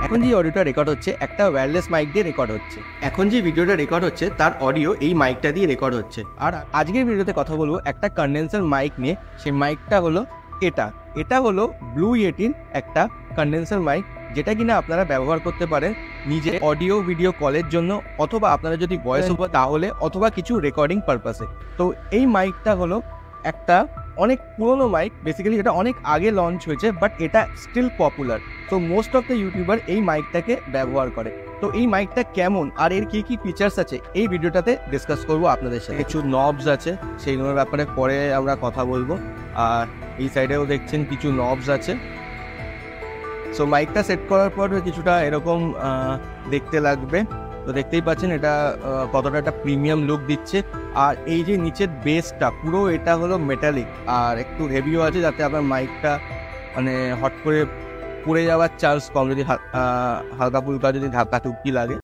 এখন যে অডিওটা রেকর্ড হচ্ছে একটা ওয়্যারলেস মাইক দিয়ে রেকর্ড হচ্ছে। এখন যে ভিডিওটা রেকর্ড হচ্ছে তার অডিও এই মাইকটা দিয়ে রেকর্ড হচ্ছে। আর আজকের ভিডিওতে কথা বলবো একটা কন্ডেন্সার মাইক নিয়ে। সেই মাইকটা হলো এটা হলো ব্লু ইয়েটির একটা কন্ডেন্সার মাইক, যেটা কিনা আপনারা ব্যবহার করতে পারেন নিজে অডিও ভিডিও কলের জন্য, অথবা আপনারা যদি ভয়েস ওভার তাহলে, অথবা কিছু রেকর্ডিং পারপাসে। তো এই মাইকটা হলো একটা অনেক পুরোনো মাইক, বেসিক্যালি এটা অনেক আগে লঞ্চ হয়েছে, বাট এটা স্টিল পপুলার। তো মোস্ট অফ দ্য ইউটিউবার এই মাইকটাকে ব্যবহার করে। তো এই মাইকটা কেমন আর এর কি কি ফিচার্স আছে এই ভিডিওটাতে ডিসকাস করব আপনাদের সাথে। কিছু নবস আছে, সেই নবের ব্যাপারে পরে আমরা কথা বলবো। আর এই সাইডেও দেখছেন কিছু নবস আছে। সো মাইকটা সেট করার পর কিছুটা এরকম দেখতে লাগবে। তো দেখতেই পাচ্ছেন এটা কতটা একটা প্রিমিয়াম লুক দিচ্ছে। আর এই যে নিচের বেসটা পুরো এটা হলো মেটালিক আর একটু হেভিও আছে, যাতে আপনার মাইকটা মানে হট করে পড়ে যাওয়ার চান্স কম, যদি হালকা ফুলকা যদি ধাক্কা টুকি লাগে।